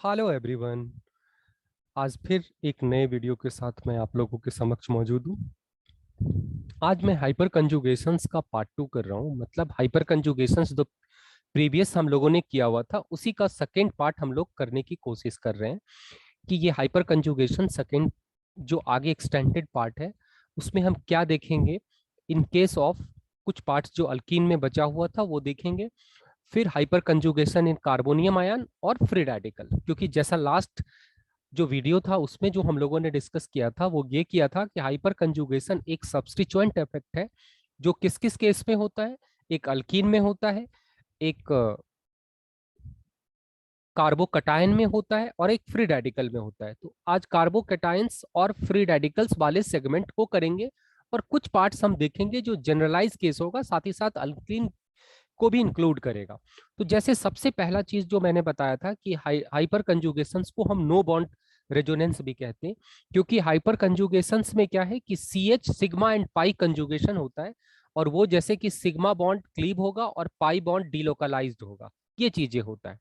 Hello everyone. आज फिर एक नए वीडियो के साथ मैं आप लोगों के समक्ष मौजूद हूँ। आज मैं हाइपर कंजुगेशंस का पार्ट 2 कर रहा हूँ। मतलब हाइपर कंजुगेशंस जो प्रीवियस हम लोगों ने किया हुआ था उसी का सेकेंड पार्ट हम लोग करने की कोशिश कर रहे हैं कि ये हाइपर कंजुगेशन सेकेंड जो आगे एक्सटेंडेड पार्ट है उसमें हम क्या देखेंगे। इन केस ऑफ कुछ पार्ट्स जो अल्कीन में बचा हुआ था वो देखेंगे, फिर हाइपर कंजुगेशन इन कार्बोनियम आयन और फ्री रेडिकल। क्योंकि जैसा लास्ट जो वीडियो था उसमें जो हम लोगों ने डिस्कस किया था वो ये किया था कि हाइपर कंजुगेशन एक सब्स्टिट्यूएंट इफेक्ट है जो किस किस केस में होता है। एक अल्कीन में होता है, एक कार्बोकटायन में होता है और एक फ्री रेडिकल में होता है। तो आज कार्बोकटायंस और फ्री रेडिकल्स वाले सेगमेंट को करेंगे और कुछ पार्ट्स हम देखेंगे जो जनरलाइज केस होगा, साथ ही साथ अल्कीन को भी इंक्लूड करेगा। तो जैसे सबसे पहला चीज जो मैंने बताया था कि हाइपर कंजुगेशंस को हम नो बॉन्ड रेजोनेंस भी कहते हैं, क्योंकि हाइपर कंजुगेशंस में क्या है कि C H sigma and pi conjugation होता है, और वो जैसे कि सिग्मा बॉन्ड क्लीव होगा और पाई बॉन्ड डीलोकलाइज्ड होगा, ये चीजें होता है।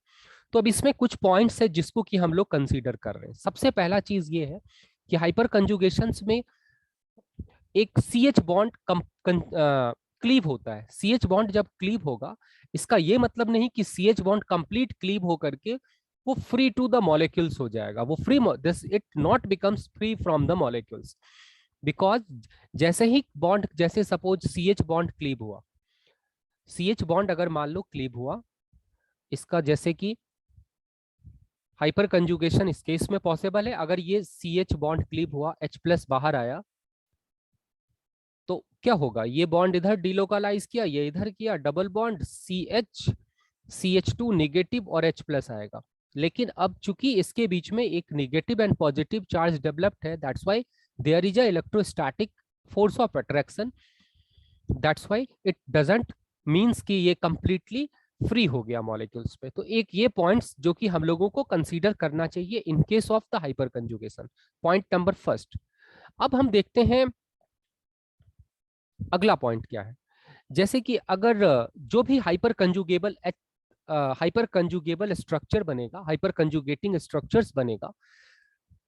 तो अब इसमें कुछ पॉइंट्स है जिसको कि हम लोग कंसीडर कर रहे हैं। सबसे पहला चीज ये है कि हाइपर कंजुगेशंस में एक सी एच बॉन्ड क्लीव होता है। सी एच बॉन्ड जब क्लीव होगा, इसका ये मतलब नहीं कि C H bond complete cleave होकर के वो फ्री टू द मॉलिक्यूल्स हो जाएगा। वो free, this it not becomes free from the molecules, because जैसे ही बॉन्ड, जैसे suppose C H bond cleave हुआ, सी एच बॉन्ड अगर मान लो क्लीव हुआ इसका, जैसे कि हाइपर कंजुगेशन इस केस में पॉसिबल है। अगर ये सी एच बॉन्ड क्लीव हुआ, H प्लस बाहर आया, तो क्या होगा, ये बॉन्ड इधर डिलोकलाइज किया, ये इधर किया, डबल बॉन्ड CH2 निगेटिव और H प्लस आएगा। लेकिन अब चूंकि इसके बीच में एक negative and positive charge developed है, that's why there is a electrostatic force of attraction. That's why it doesn't means कि ये कंप्लीटली फ्री हो गया मॉलिक्यूल्स पे। तो एक ये पॉइंट्स जो कि हम लोगों को कंसीडर करना चाहिए in case of the hyper conjugation. Point number first. अब हम देखते हैं अगला पॉइंट क्या है। जैसे कि अगर जो भी हाइपर कंजुगेबल स्ट्रक्चर बनेगा, हाइपर कंजुगेटिंग स्ट्रक्चर्स बनेगा,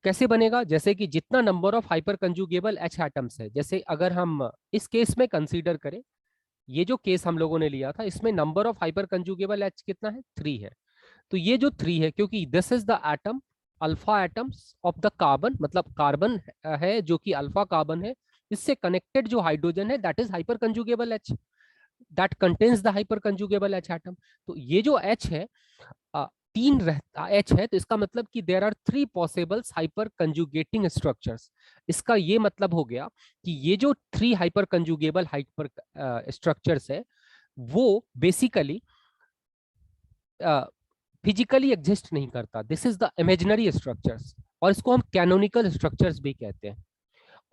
कैसे बनेगा, जैसे कि जितना number of hyper conjugable H atoms है, जैसे अगर हम इस केस में कंसीडर करें, ये जो केस हम लोगों ने लिया था इसमें number of hyper conjugable H कितना है, 3 है। तो ये जो 3 है, क्योंकि this is the atom alpha atoms of the carbon, मतलब कार्बन है जो कि अल्फा कार्बन है, इससे कनेक्टेड जो हाइड्रोजन है that is hyper conjugable H, that contains the hyper conjugable H atom. तो ये जो एच है, अ, तीन रहता एच है, तो इसका मतलब कि there are 3 possibles hyper conjugating structures. इसका ये मतलब हो गया कि ये जो 3 हाइपर कंजुगेबल हाइपर स्ट्रक्चर्स है वो बेसिकली फिजिकली एग्जिस्ट नहीं करता, this is the imaginary structures, और इसको हम कैनोनिकल स्ट्रक्चर्स भी कहते हैं।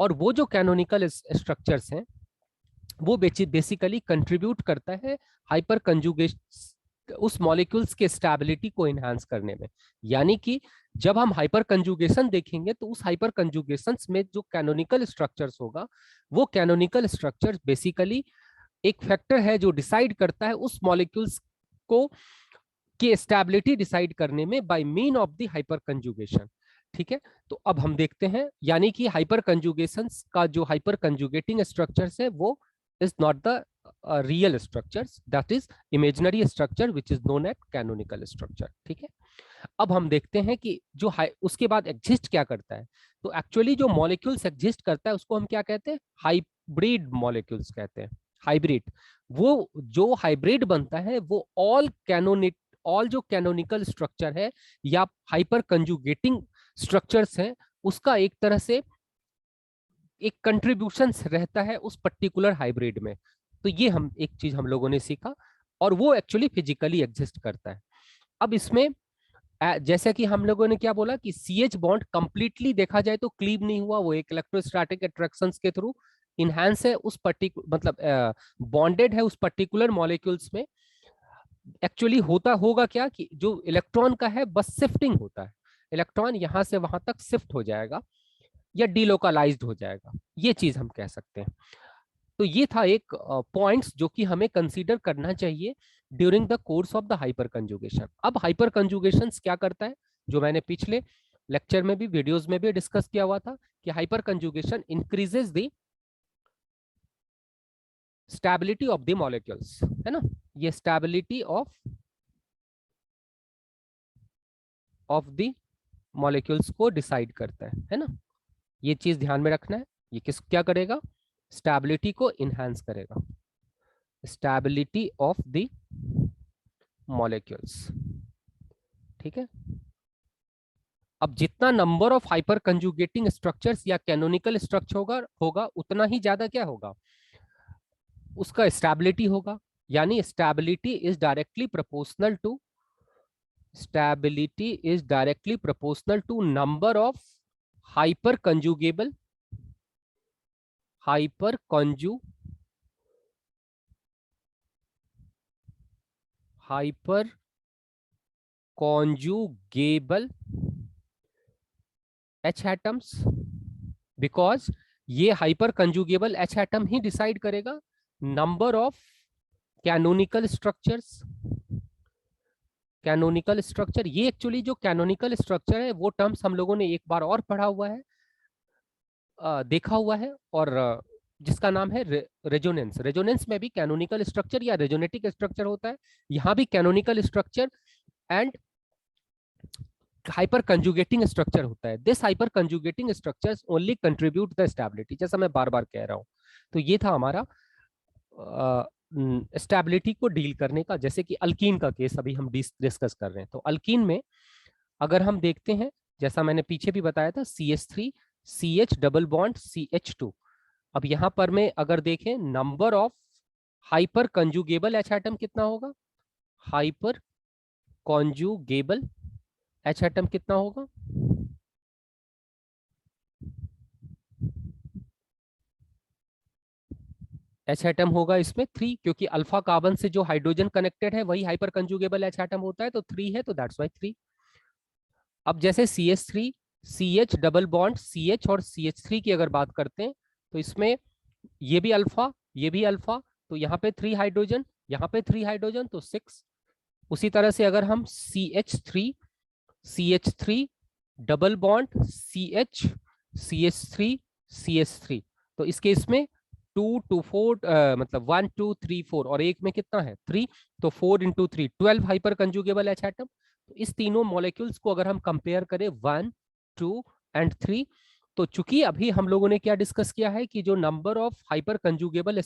और वो जो कैनोनिकल स्ट्रक्चर्स हैं वो बेसिकली कंट्रीब्यूट करता है हाइपर कंजुगेशन, उस मॉलिक्यूल्स के स्टेबिलिटी को एनहांस करने में। यानी कि जब हम हाइपर कंजुगेशन देखेंगे तो उस हाइपर कंजुगेशन में जो कैनोनिकल स्ट्रक्चर्स होगा, वो कैनोनिकल स्ट्रक्चर बेसिकली एक फैक्टर है जो डिसाइड करता है उस मॉलिक्यूल्स को की स्टेबिलिटी डिसाइड करने में by mean of the hyper conjugation. ठीक है, तो अब हम देखते हैं, यानी कि हाइपर कंजुगेशन का जो हाइपर कंजुगेटिंग स्ट्रक्चर्स है वो is not the real structures, that is imaginary structure which is known at canonical structure. ठीक है, अब हम देखते हैं कि जो उसके बाद एग्जिस्ट क्या करता है। तो एक्चुअली जो मॉलिक्यूल्स एग्जिस्ट करता है उसको हम क्या कहते हैं, हाइब्रिड मॉलिक्यूल्स कहते हैं। हाइब्रिड, वो जो हाइब्रिड बनता है वो ऑल जो कैनोनिकल स्ट्रक्चर है या हाइपर कंजुगेटिंग स्ट्रक्चर्स हैं उसका एक तरह से एक कंट्रीब्यूशन रहता है उस पर्टिकुलर हाइब्रिड में। तो ये हम एक चीज हम लोगों ने सीखा, और वो एक्चुअली फिजिकली एग्जिस्ट करता है। अब इसमें जैसे कि हम लोगों ने क्या बोला कि सी एच बॉन्ड कंप्लीटली देखा जाए तो क्लीव नहीं हुआ, वो एक इलेक्ट्रोस्टैटिक अट्रैक्शन के थ्रू इनहैंस है उस पर्टिकुलर, मतलब बॉन्डेड है उस पर्टिकुलर मॉलिक्यूल्स में। एक्चुअली होता होगा क्या कि जो इलेक्ट्रॉन का है बस शिफ्टिंग होता है, इलेक्ट्रॉन यहां से वहां तक शिफ्ट हो जाएगा या डिलोकलाइज्ड हो जाएगा, ये चीज हम कह सकते हैं। तो ये था एक पॉइंट्स जो कि हमें कंसीडर करना चाहिए during the course of the hyper conjugation. अब हाइपर कंजुगेशन क्या करता है, जो मैंने पिछले लेक्चर में भी, वीडियोस में भी डिस्कस किया हुआ था कि hyper conjugation increases the stability of the molecules, है ना। ये स्टेबिलिटी ऑफ द मॉलिक्यूल्स को डिसाइड करता है ना। ये चीज ध्यान में रखना है। ये क्या करेगा? स्टेबिलिटी को इनहांस करेगा, स्टेबिलिटी ऑफ द मॉलिक्यूल्स। ठीक है। अब जितना number of hyper conjugating structures या कैनोनिकल स्ट्रक्चर होगा उतना ही ज्यादा क्या होगा? उसका स्टेबिलिटी होगा। यानी stability is directly proportional to number of hyper conjugable hyper conjugable H atoms, because ये हाइपर कंजुगेबल एच एटम ही डिसाइड करेगा number of canonical structures. Canonical structure, ये एक्चुअली जो कैनोनिकल स्ट्रक्चर है वो टर्म्स हम लोगों ने एक बार और पढ़ा हुआ है, देखा हुआ है, और जिसका नाम है रेजोनेंस। रेजोनेंस में भी कैनोनिकल स्ट्रक्चर या रेजोनेटिक स्ट्रक्चर होता है। यहां भी canonical structure and hyper conjugating structure होता है। This hyper conjugating structures only contribute the stability, जैसा मैं बार बार कह रहा हूं। तो ये था हमारा स्टेबिलिटी को डील करने का। जैसे कि अल्कीन का केस अभी हम डिस्कस कर रहे हैं, तो अल्कीन में अगर हम देखते हैं, जैसा मैंने पीछे भी बताया था, CH3 CH double bond CH2। अब यहां पर मैं अगर देखें, number of hyper conjugable H atom कितना होगा? हाइपर कॉन्जुगेबल एच एटम कितना होगा? एच एटम होगा इसमें 3, क्योंकि अल्फा कार्बन से जो हाइड्रोजन कनेक्टेड है वही हाइपर कंजुगेबल एच एटम होता है, तो 3 है, तो दैट्स वाई 3। अब जैसे CH3 CH double bond CH और CH3 की अगर बात करते हैं, तो इसमें ये भी अल्फा, ये भी अल्फा, तो यहाँ पे 3 हाइड्रोजन, यहाँ पे 3 हाइड्रोजन, तो 6। उसी तरह से अगर हम CH3 double bond CH CH3 तो इस केस में 2 2 4 मतलब 1 2 3 4, और एक में कितना है? 3, तो 4 into 3 12 hyper conjugable H atom. तो इस तीनों मॉलिक्यूल्स को अगर हम कंपेयर करें 1 2 एंड 3, तो चूंकि अभी हम लोगों ने क्या डिस्कस किया है कि जो number of hyper conjugable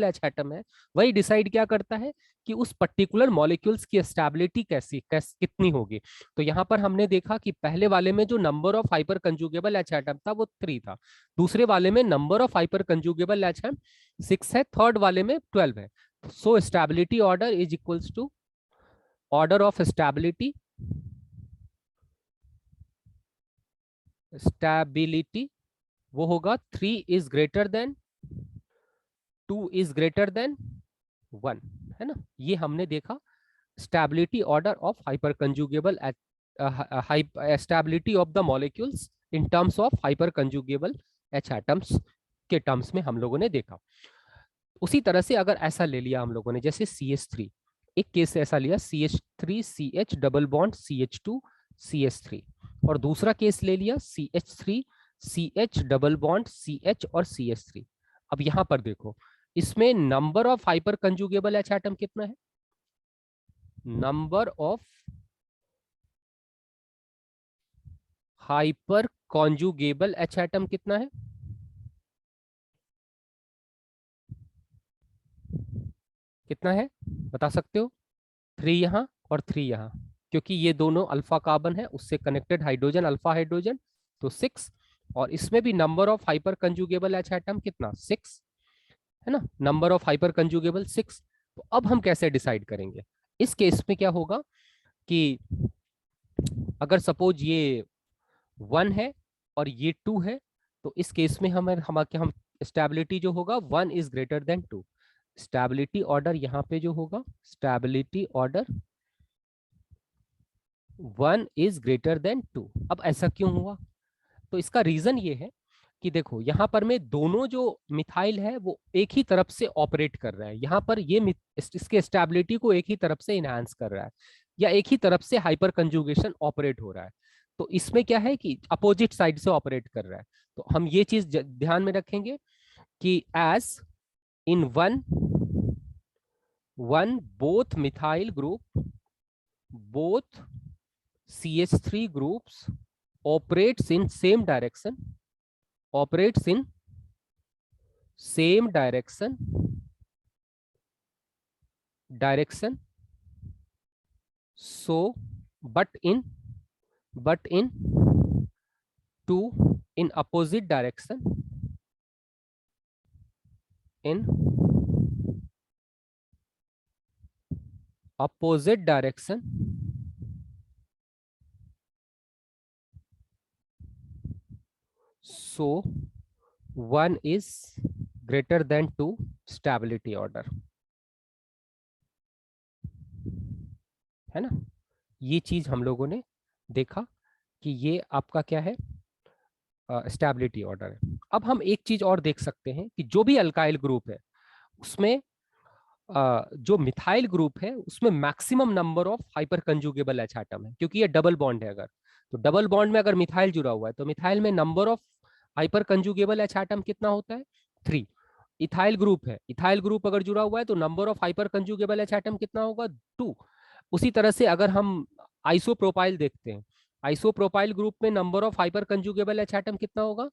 H atom है वही डिसाइड क्या करता है कि उस पर्टिकुलर मॉलिक्यूल्स की स्टेबिलिटी कितनी होगी। तो यहां पर हमने देखा कि पहले वाले में जो number of hyper conjugable H atom था वो 3 था, दूसरे वाले में number of hyper conjugable H atom 6 है, थर्ड वाले में 12 है। So stability order is equals to order of stability वो होगा 3 is greater than 2 is greater than 1, है ना। ये हमने देखा stability order of hyper conjugable stability of the molecules in terms of hyper conjugable H atoms के terms में हम लोगों ने देखा। उसी तरह से अगर ऐसा ले लिया हम लोगों ने, जैसे CH3, एक केस ऐसा लिया CH3 CH double bond CH2 CH3, और दूसरा केस ले लिया CH3 CH double bond CH और CH3। अब यहां पर देखो, इसमें number of hyper conjugable H atom कितना है? Number of hyper conjugable H atom कितना है? कितना है बता सकते हो? 3 यहाँ और 3 यहाँ, क्योंकि ये दोनों अल्फा कार्बन है, उससे कनेक्टेड हाइड्रोजन अल्फा हाइड्रोजन, तो 6। और इसमें भी number of hyper conjugable H atom कितना? 6, है ना। Number of hyper conjugable 6। तो अब हम कैसे डिसाइड करेंगे? इस केस में क्या होगा कि अगर सपोज ये 1 है और ये 2 है, तो इस केस में हम स्टेबिलिटी जो होगा 1 is greater than 2। Stability order यहाँ पे जो होगा, stability order 1 is greater than 2। अब ऐसा क्यों हुआ? तो इसका रीजन ये है कि देखो, यहां पर में दोनों जो मिथाइल है वो एक ही तरफ से ऑपरेट कर रहा है। यहाँ पर ये इसके स्टेबिलिटी को एक ही तरफ से इनहांस कर रहा है। या एक ही तरफ से हाइपर कंजुगेशन ऑपरेट हो रहा है। तो इसमें क्या है कि अपोजिट साइड से ऑपरेट कर रहा है। तो हम ये चीज ध्यान में रखेंगे कि as in one both methyl group, both CH3 groups operates in same direction, operates in same direction. So but in two in opposite direction, in opposite direction. So one is greater than two stability order, है ना। ये चीज हम लोगों ने देखा कि ये आपका क्या है, स्टेबिलिटी ऑर्डर है। अब हम एक चीज और देख सकते हैं कि जो भी अल्काइल ग्रुप है उसमें जो मिथाइल ग्रुप है उसमें maximum number of hyper conjugable H atom है, क्योंकि ये डबल बॉन्ड है। अगर तो डबल बॉन्ड में अगर मिथाइल जुड़ा हुआ है तो मिथाइल में number of hyper conjugable H atom कितना होता है, 3। इथाइल ग्रुप है, इथाइल ग्रुप अगर जुड़ा हुआ है तो number of hyper conjugable H atom कितना होगा, 2। उसी तरह से अगर हम आइसोप्रोपाइल देखते हैं, आइसोप्रोपाइल ग्रुप में number of hyper conjugable H atom कितना होगा,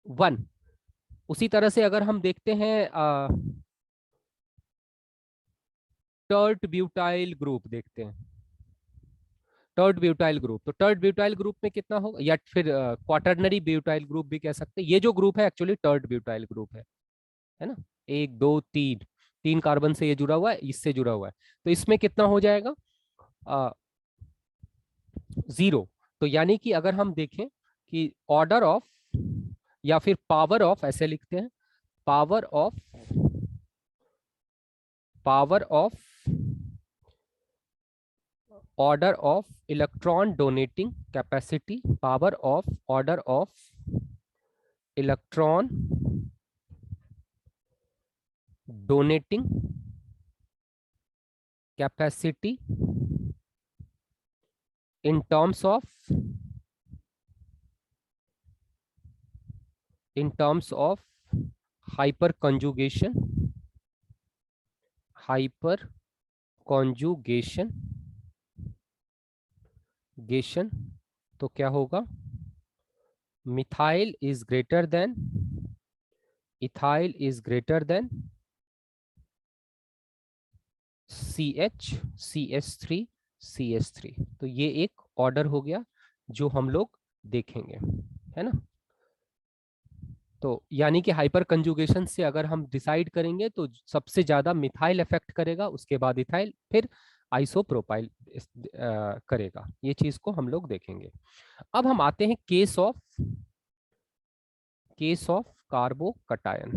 1। उसी तरह से अगर हम देखते हैं टर्ट ब्यूटाइल ग्रुप देखते हैं, टर्ट ब्यूटाइल ग्रुप, तो टर्ट ब्यूटाइल ग्रुप में कितना होगा, या फिर क्वाटरनरी ब्यूटाइल ग्रुप भी कह सकते हैं। ये जो ग्रुप है एक्चुअली टर्ट ब्यूटाइल ग्रुप है ना। एक दो तीन, तीन कार्बन से ये जुड़ा हुआ है, इससे जुड़ा हुआ है, तो इसमें कितना हो जाएगा, 0। तो यानी कि अगर हम देखें कि ऑर्डर ऑफ या फिर पावर ऑफ, ऐसे लिखते हैं, power of, power of order of electron donating capacity, power of order of electron donating capacity in terms of, in terms of hyper conjugation, hyper conjugation गेशन, तो क्या होगा, methyl is greater then, ethyl is greater then CH CH3। तो ये एक order हो गया जो हम लोग देखेंगे, है ना। तो यानी कि हाइपर कंजुगेशन से अगर हम डिसाइड करेंगे तो सबसे ज्यादा मिथाइल इफेक्ट करेगा, उसके बाद इथाइल, फिर आइसोप्रोपाइल करेगा। ये चीज को हम लोग देखेंगे। अब हम आते हैं case of carbocation,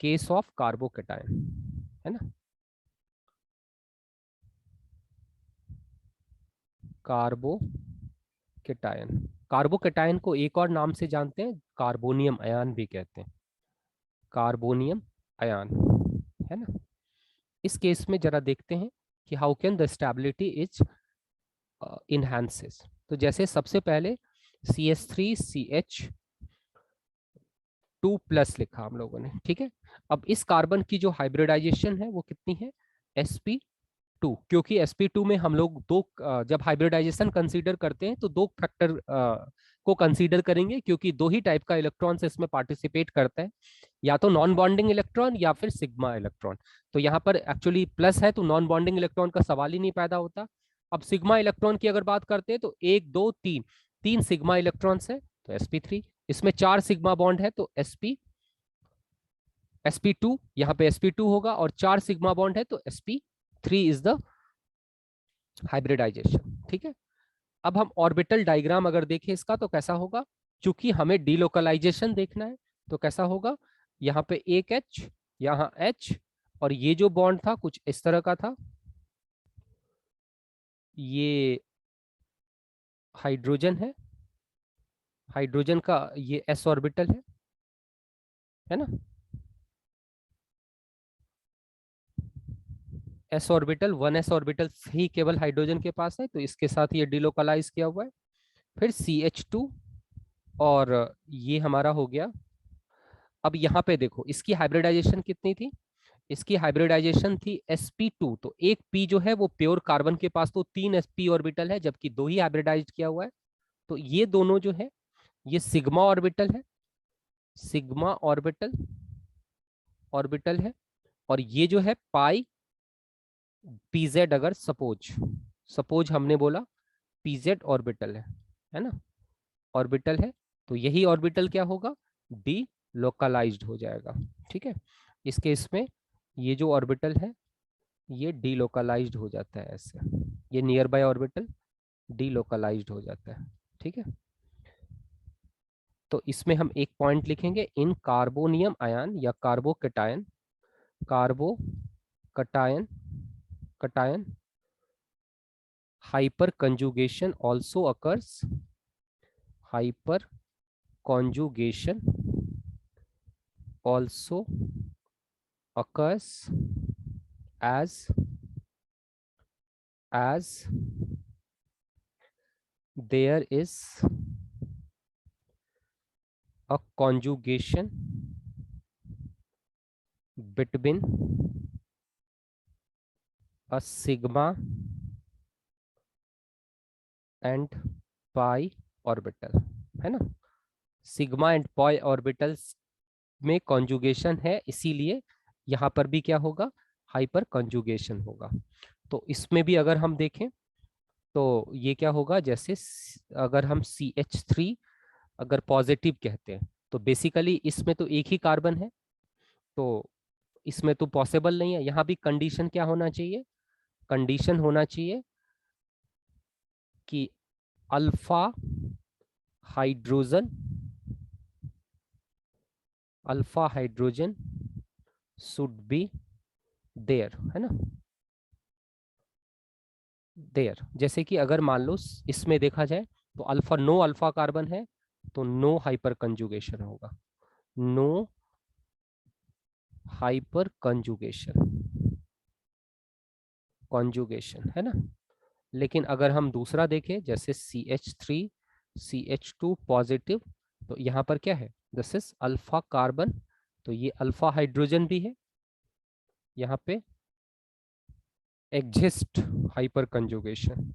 case of carbocation, है ना। कार्बोकेटायन, कार्बोकेटायन को एक और नाम से जानते हैं, कार्बोनियम आयन भी कहते हैं, कार्बोनियम आयन, है ना। इस केस में जरा देखते हैं कि how can the stability is enhances. तो जैसे सबसे पहले CH3CH2 प्लस लिखा हम लोगों ने, ठीक है। अब इस कार्बन की जो हाइब्रिडाइजेशन है वो कितनी है, sp2, क्योंकि sp2 में हम लोग दो जब हाइब्रिडाइजेशन कंसीडर करते हैं तो दो फैक्टर को कंसीडर करेंगे, क्योंकि दो ही टाइप का इलेक्ट्रॉन्स इसमें पार्टिसिपेट करता है, या तो नॉन बॉन्डिंग इलेक्ट्रॉन या फिर सिग्मा इलेक्ट्रॉन। तो यहाँ पर एक्चुअली प्लस है तो नॉन बॉन्डिंग इलेक्ट्रॉन का सवाल ही नहीं पैदा होता। अब सिग्मा इलेक्ट्रॉन की अगर बात करते हैं तो एक दो तीन, तीन सिग्मा इलेक्ट्रॉन्स है तो sp3, इसमें चार सिग्मा बॉन्ड है तो sp2, यहाँ पे sp2 होगा, और चार सिग्मा बॉन्ड है तो sp3 इज द हाइब्रिडाइजेशन, ठीक है। अब हम ऑर्बिटल डायग्राम अगर देखें इसका तो कैसा होगा, क्योंकि हमें डीलोकलाइजेशन देखना है, तो कैसा होगा, यहाँ पे एक H, यहाँ H, और ये जो बॉन्ड था कुछ इस तरह का था, ये हाइड्रोजन है, हाइड्रोजन का ये s ऑर्बिटल है ना, s ऑर्बिटल, 1s ऑर्बिटल ही केवल हाइड्रोजन के पास है, तो इसके साथ ये डिलोकलाइज किया हुआ है। फिर CH2, और ये हमारा हो गया। अब यहाँ पे देखो इसकी हाइब्रिडाइजेशन कितनी थी, इसकी हाइब्रिडाइजेशन थी sp2, तो एक p जो है वो प्योर कार्बन के पास तो 3 sp ऑर्बिटल है, जबकि 2 ही हाइब्रिडाइज किया हुआ है। तो ये दोनों जो है ये सिग्मा ऑर्बिटल है, सिग्मा ऑर्बिटल ऑर्बिटल है। और ये जो है पाई pz, अगर सपोज सपोज हमने बोला pz ऑर्बिटल है ना, ऑर्बिटल है, तो यही ऑर्बिटल क्या होगा, डी लोकलाइज्ड हो जाएगा। ठीक है, इस केस में ये जो ऑर्बिटल है ये डी लोकलाइज्ड हो जाता है ऐसे, ये nearby orbital delocalized हो जाता है। ठीक है, तो इसमें हम एक पॉइंट लिखेंगे, इन कार्बोनियम आयन या carbocation, carbocation cation hyper conjugation also occurs, hyper conjugation also occurs as there is a conjugation between a sigma and pi orbital, है ना, सिग्मा एंड पाई ऑर्बिटल्स में conjugation है, इसीलिए यहां पर भी क्या होगा, हाइपर कॉन्जुगेशन होगा। तो इसमें भी अगर हम देखें तो ये क्या होगा, जैसे अगर हम CH3 अगर पॉजिटिव कहते हैं तो बेसिकली इसमें तो एक ही कार्बन है, तो इसमें तो पॉसिबल नहीं है। यहां भी कंडीशन क्या होना चाहिए, कंडीशन होना चाहिए कि alpha hydrogen, alpha hydrogen should be there, है ना, देयर। जैसे कि अगर मान लो इसमें देखा जाए तो अल्फा, नो अल्फा कार्बन है तो नो हाइपर कंजुगेशन होगा, नो हाइपर कंजुगेशन, कॉन्जुगेशन, है ना। लेकिन अगर हम दूसरा देखें जैसे CH3 CH2 पॉजिटिव, तो यहाँ पर क्या है, दिस इज अल्फा कार्बन, तो ये अल्फा हाइड्रोजन भी है, यहाँ पे एग्जिस्ट हाइपर कंजुगेशन,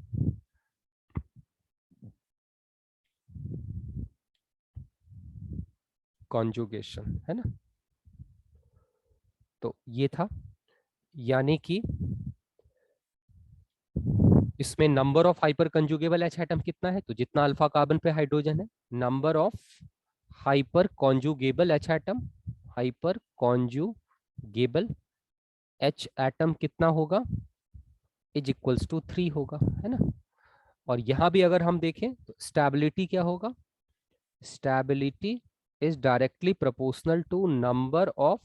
कॉन्जुगेशन, है ना। तो ये था, यानी कि इसमें number of hyper conjugable H atom कितना है, तो जितना अल्फा कार्बन पे हाइड्रोजन है, number of hyper conjugable H atom, hyper conjugable H atom कितना होगा, इज इक्वल्स टू 3 होगा, है ना। और यहां भी अगर हम देखें तो स्टेबिलिटी क्या होगा, stability is directly proportional to number of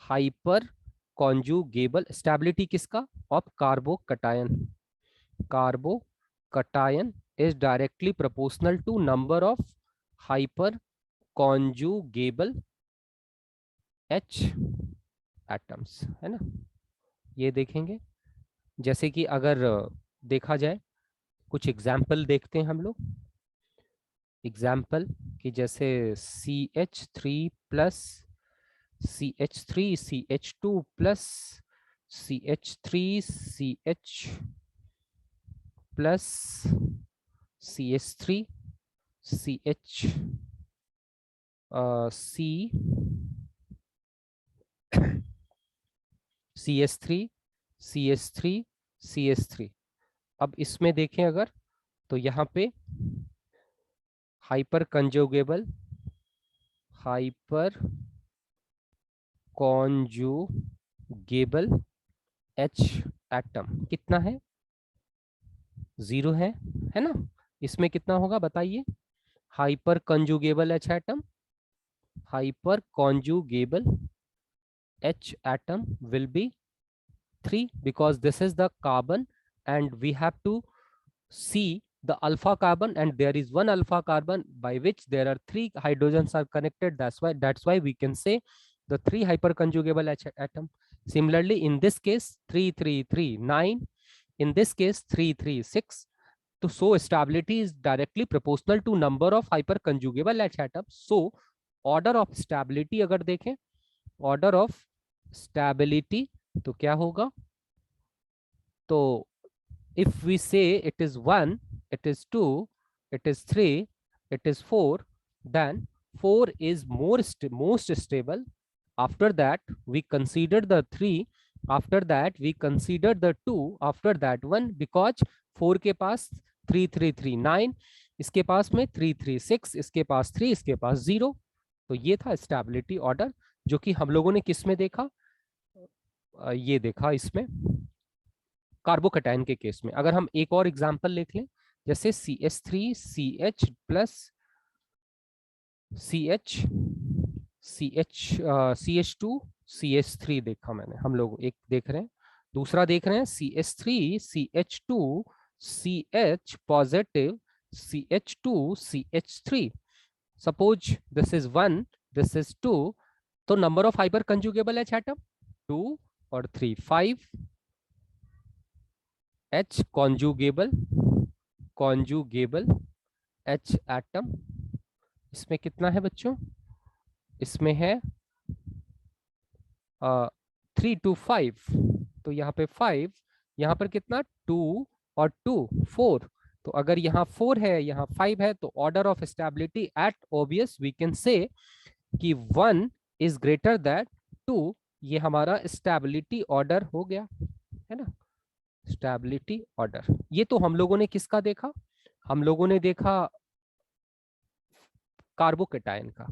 hyper conjugable, stability किसका, of carbocation, carbocation is directly proportional to number of hyper conjugable H atoms, है ना। ये देखेंगे, जैसे कि अगर देखा जाए कुछ एग्जाम्पल देखते हैं हम लोग, एग्जाम्पल कि जैसे CH3 plus CH3 CH2 plus CH3 CH plus CH3 CH C CH3 CH3 CH3। अब इसमें देखें अगर तो यहाँ पे hyper conjugable, hyper conjugable H atom कितना है, 0 है ना। इसमें कितना होगा बताइए, hyper conjugable H atom, hyper conjugable H atom will be 3 because this is the carbon and we have to see the alpha carbon and there is one alpha carbon by which there are 3 hydrogens are connected. That's why we can say the 3 hyperconjugable H atom. Similarly, in this case 3 3 3 9, in this case 3 3 6. तो so stability is directly proportional to number of hyperconjugable H atoms. So order of stability अगर देखें, order of stability तो क्या होगा? तो if we say it is 1, it is 2, it is 3, it is 4, then 4 is most stable. After that we consider the 3, after that we consider the 2, after that 1, because 4 के पास 3 3 3 9, इसके पास में 3 3 6, इसके पास 3, इसके पास 0. तो ये था स्टेबिलिटी ऑर्डर, जो कि हम लोगों ने किस में देखा? ये देखा इसमें कार्बोकैटायन के केस में. अगर हम एक और एग्जांपल लिख लें, जैसे CH3 CH plus CH CH2 CH3 देखा मैंने, हम लोग एक देख रहे हैं, दूसरा देख रहे हैं CH3 CH2 CH positive CH2 CH3. Suppose this is 1, this is 2, तो number of hyper conjugable H atom 2 और 3 5. H कॉन्जुगेबल H एटम, इसमें कितना है बच्चों? इसमें है 3 to 5, तो यहाँ पे 5, यहाँ पर कितना 2 और 2 4. तो अगर यहाँ 4 है, यहाँ 5 है, तो order of stability at obvious we can say कि 1 इज ग्रेटर दैट 2. ये हमारा स्टेबिलिटी ऑर्डर हो गया, है ना, स्टेबिलिटी ऑर्डर. ये तो हम लोगों ने किसका देखा? हम लोगों ने देखा कार्बोकैटायन का.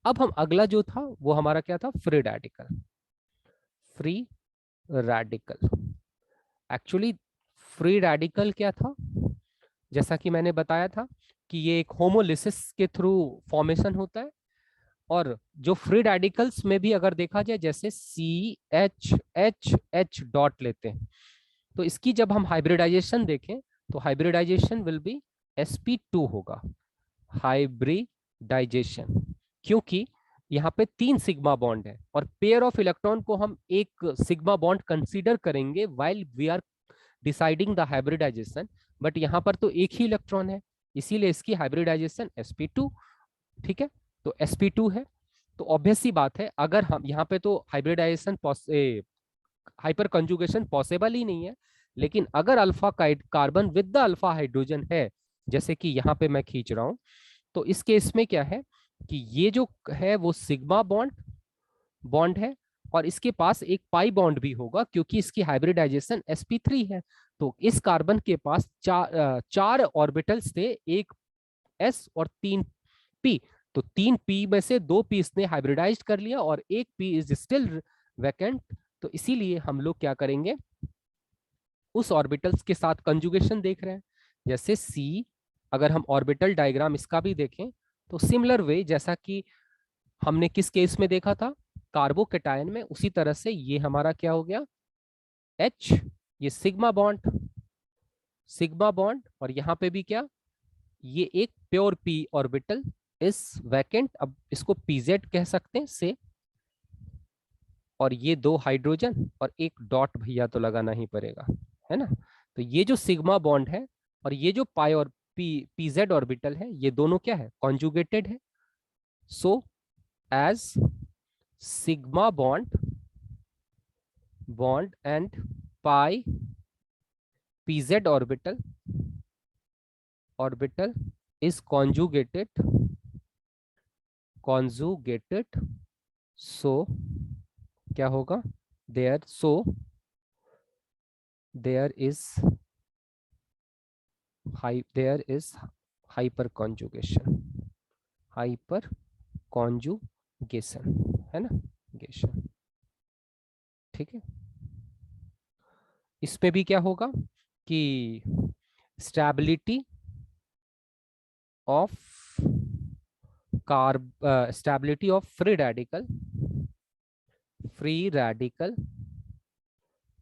अब हम अगला जो था वो हमारा क्या था? Free radical. Free radical, actually free radical क्या था? जैसा कि मैंने बताया था कि ये एक होमोलिसिस के थ्रू फॉर्मेशन होता है. और जो फ्री रेडिकल्स में भी अगर देखा जाए, जैसे CH डॉट लेते हैं, तो इसकी जब हम हाइब्रिडाइजेशन देखें तो हाइब्रिडाइजेशन विल बी sp2 होगा, हाइब्रिडाइजेशन, क्योंकि यहाँ पे 3 सिग्मा बॉन्ड है और पेयर ऑफ इलेक्ट्रॉन को हम एक सिग्मा बॉन्ड कंसीडर करेंगे while we are deciding the hybridization. But यहाँ पर तो एक ही इलेक्ट्रॉन है, इसीलिए इसकी हाइब्रिडाइजेशन sp2. ठीक है, तो sp2 है. तो ऑब्वियस सी बात है, अगर हम यहाँ पे तो हाइब्रिडाइजेशन हाइपर कंजुगेशन पॉसिबल ही नहीं है, लेकिन अगर alpha carbon with the alpha hydrogen है, जैसे कि यहाँ पे मैं खींच रहा हूं, तो इस केस में क्या है कि ये जो है वो सिग्मा बॉन्ड है और इसके पास एक पाई बॉन्ड भी होगा क्योंकि इसकी हाइब्रिडाइजेशन sp3 है. तो इस कार्बन के पास चार ऑर्बिटल्स थे, एक s और 3 p. तो 3 p में से 2 p इसने हाइब्रिडाइज कर लिया और एक p इज स्टिल वैकेंट. तो इसीलिए हम लोग क्या करेंगे, उस ऑर्बिटल्स के साथ कंजुगेशन देख रहे हैं. जैसे C, अगर हम ऑर्बिटल डायग्राम इसका भी देखें तो सिमिलर वे जैसा कि हमने किस केस में देखा था, कार्बोकैटायन में, उसी तरह से ये हमारा क्या हो गया, H, ये सिग्मा बॉन्ड और यहाँ पे भी क्या, ये एक प्योर p ऑर्बिटल इस वैकेंट, अब इसको pz कह सकते हैं से, और ये 2 हाइड्रोजन और एक डॉट भैया तो लगाना ही पड़ेगा, है ना. तो ये जो सिग्मा बॉन्ड है और ये जो पाई और pz ऑर्बिटल है, ये दोनों क्या है, कॉन्जुगेटेड है. So as sigma bond and pi pz orbital is conjugated, so क्या होगा, there is hyperconjugation, है ना, गेशन. ठीक है, इसमें भी क्या होगा कि stability of stability of free radical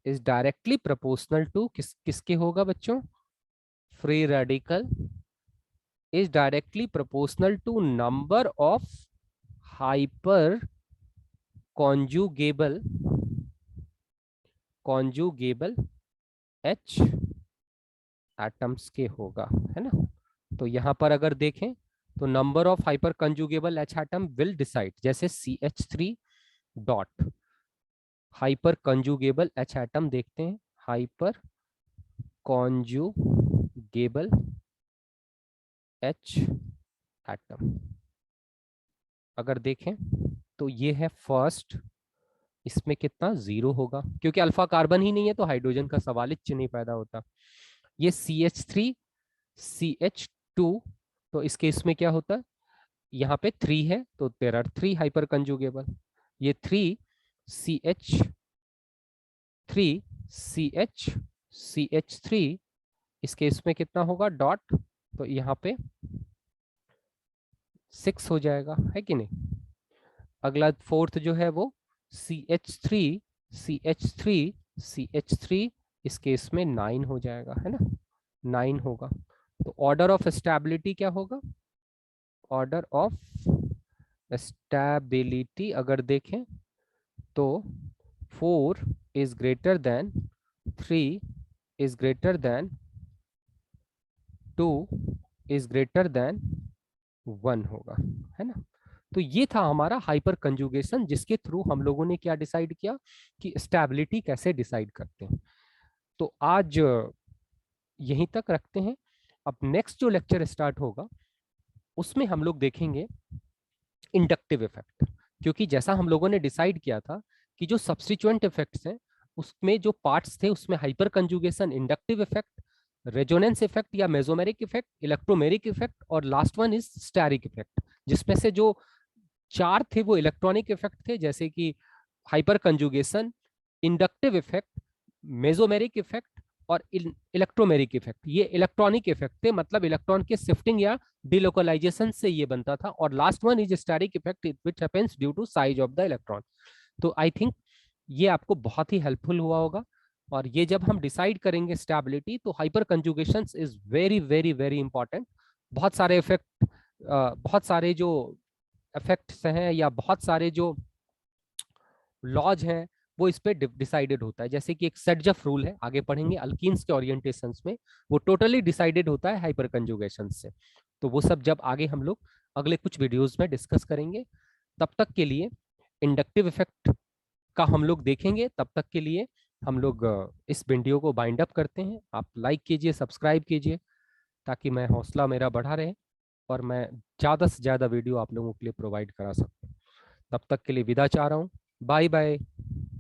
is directly proportional to किसके होगा बच्चों, free radical is directly proportional to number of hyper conjugable conjugable H atoms के होगा, है ना। तो यहां पर अगर देखें तो number of hyper conjugable H atom will decide, जैसे CH3 dot hyper conjugable H atom देखते हैं, हाइपर कॉन्जुगेबल H एटम अगर देखें तो ये है फर्स्ट, इसमें कितना 0 होगा, क्योंकि अल्फा कार्बन ही नहीं है तो हाइड्रोजन का सवाल ही नहीं पैदा होता। ये CH3 CH2, तो इसके इसमें क्या होता है, यहाँ पे 3 है तो देयर आर 3 हाइपर कंजुगेबल। ये 3 CH3 CH3, इसके इसमें कितना होगा डॉट, तो यहाँ पे 6 हो जाएगा, है कि नहीं। अगला फोर्थ जो है वो CH3 CH3 CH3, इस केस में 9 हो जाएगा, है ना, 9 होगा। तो ऑर्डर ऑफ स्टेबिलिटी क्या होगा, ऑर्डर ऑफ स्टेबिलिटी अगर देखें तो 4 is greater then 3 is greater than 2 is greater than 1 होगा, है ना। तो ये था हमारा हाइपर कंजुगेशन, जिसके थ्रू हम लोगों ने क्या डिसाइड किया कि स्टेबिलिटी कैसे डिसाइड करते हैं। तो आज यहीं तक रखते हैं। अब नेक्स्ट जो लेक्चर स्टार्ट होगा उसमें हम लोग देखेंगे इंडक्टिव इफेक्ट, क्योंकि जैसा हम लोगों ने डिसाइड किया था कि जो सब्स्टिट्यूएंट इफेक्ट्स हैं उसमें जो पार्ट्स थे उसमें hyper conjugation, inductive effect, resonance effect या मेसोमेरिक इफेक्ट, इलेक्ट्रोमेरिक इफेक्ट और last one is steric effect, जिसमें से जो 4 थे वो इलेक्ट्रॉनिक इफेक्ट थे, जैसे कि hyper conjugation, inductive effect, mesomeric effect और इलेक्ट्रोमेरिक इफेक्ट। ये इलेक्ट्रॉनिक इफेक्ट थे, मतलब इलेक्ट्रॉन के शिफ्टिंग या डिलोकलाइजेशन से ये बनता था। और last one is static effect which happens due to size of the electron. तो आई थिंक ये आपको बहुत ही हेल्पफुल हुआ होगा। और ये जब हम डिसाइड करेंगे स्टेबिलिटी, तो hyper conjugation is very very very important. बहुत सारे इफेक्ट, बहुत सारे जो इफेक्ट्स हैं या बहुत सारे जो लॉज हैं वो इस पे डिसाइडेड होता है। जैसे कि एक सेटजफ रूल है, आगे पढ़ेंगे अल्कीन्स के ओरिएंटेशंस में, वो टोटली डिसाइडेड होता है हाइपर कंजुगेशन से। तो वो सब जब आगे हम लोग अगले कुछ वीडियोस में डिस्कस करेंगे। तब तक के लिए इंडक्टिव इफेक्ट का हम लोग देखेंगे। तब तक के लिए हम लोग इस वीडियो को बाइंड अप करते हैं। आप लाइक कीजिए, सब्सक्राइब कीजिए, ताकि मैं हौसला मेरा बढ़ा रहे और मैं ज़्यादा से ज़्यादा वीडियो आप लोगों के लिए प्रोवाइड करा सकूं। तब तक के लिए विदा चाह रहा हूँ। Bye bye.